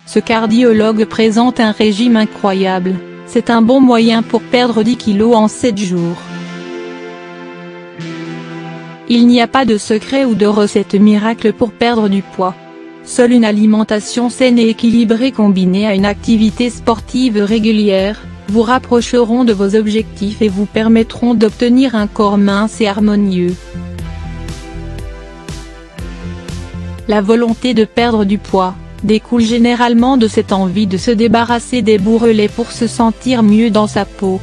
Ce cardiologue présente un régime incroyable. C'est un bon moyen pour perdre 10 kilos en 7 jours. Il n'y a pas de secret ou de recette miracle pour perdre du poids. Seule une alimentation saine et équilibrée combinée à une activité sportive régulière, vous rapprocheront de vos objectifs et vous permettront d'obtenir un corps mince et harmonieux. La volonté de perdre du poids découle généralement de cette envie de se débarrasser des bourrelets pour se sentir mieux dans sa peau.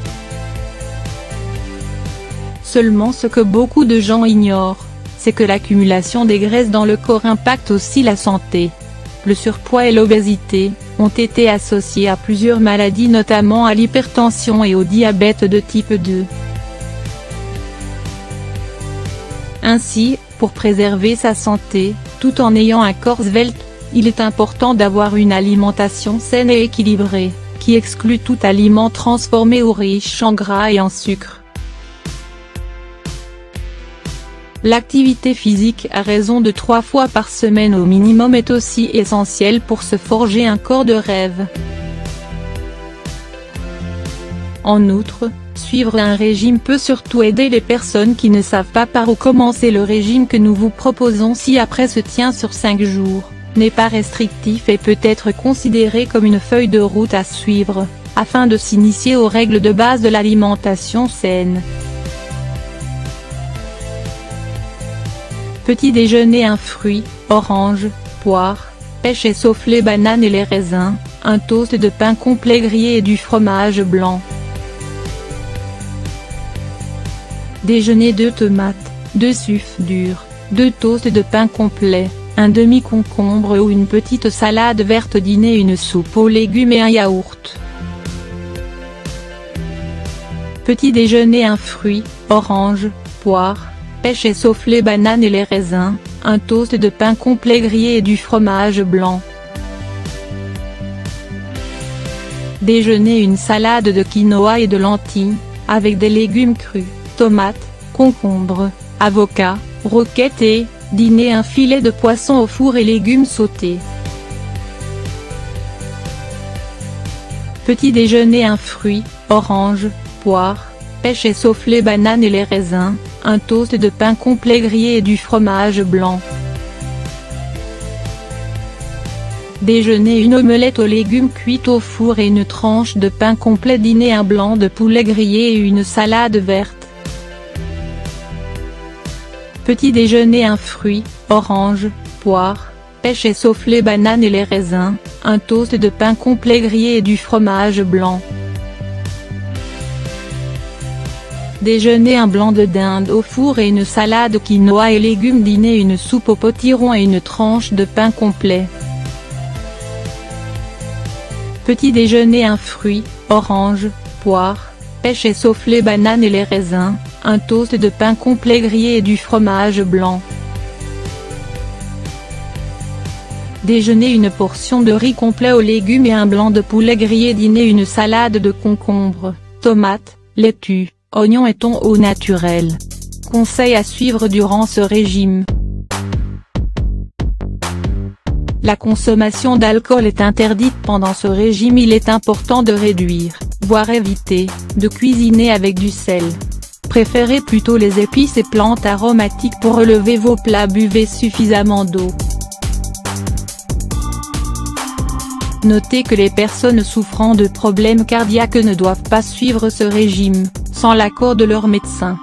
Seulement ce que beaucoup de gens ignorent, c'est que l'accumulation des graisses dans le corps impacte aussi la santé. Le surpoids et l'obésité ont été associés à plusieurs maladies, notamment à l'hypertension et au diabète de type 2. Ainsi, pour préserver sa santé, tout en ayant un corps svelte, il est important d'avoir une alimentation saine et équilibrée, qui exclut tout aliment transformé ou riche en gras et en sucre. L'activité physique à raison de 3 fois par semaine au minimum est aussi essentielle pour se forger un corps de rêve. En outre, suivre un régime peut surtout aider les personnes qui ne savent pas par où commencer. Le régime que nous vous proposons ci-après se tient sur 5 jours, n'est pas restrictif et peut être considéré comme une feuille de route à suivre, afin de s'initier aux règles de base de l'alimentation saine. Petit déjeuner: un fruit, orange, poire, pêche et sauf les bananes et les raisins, un toast de pain complet grillé et du fromage blanc. Déjeuner: 2 tomates, 2 sucres durs, 2 toasts de pain complet, un demi-concombre ou une petite salade verte. Dîner: une soupe aux légumes et un yaourt. Petit déjeuner: un fruit, orange, poire, pêche et sauf les bananes et les raisins, un toast de pain complet grillé et du fromage blanc. Déjeuner: une salade de quinoa et de lentilles, avec des légumes crus, tomates, concombres, avocats, roquettes et, dîner: un filet de poisson au four et légumes sautés. Petit déjeuner: un fruit, orange, poire, pêche et sauf les bananes et les raisins, un toast de pain complet grillé et du fromage blanc. Déjeuner: une omelette aux légumes cuite au four et une tranche de pain complet. Dîner: un blanc de poulet grillé et une salade verte. Petit déjeuner: un fruit, orange, poire, pêche et sauf les bananes et les raisins, un toast de pain complet grillé et du fromage blanc. Déjeuner: un blanc de dinde au four et une salade quinoa et légumes. Dîner: une soupe au potiron et une tranche de pain complet. Petit déjeuner: un fruit, orange, poire, pêche et sauf les bananes et les raisins, un toast de pain complet grillé et du fromage blanc. Déjeuner: une portion de riz complet aux légumes et un blanc de poulet grillé. Dîner: une salade de concombre, tomates, laitue, oignons et thon au naturel. Conseils à suivre durant ce régime. La consommation d'alcool est interdite pendant ce régime. Il est important de réduire, voire éviter, de cuisiner avec du sel. Préférez plutôt les épices et plantes aromatiques pour relever vos plats. Buvez suffisamment d'eau. Notez que les personnes souffrant de problèmes cardiaques ne doivent pas suivre ce régime, sans l'accord de leur médecin.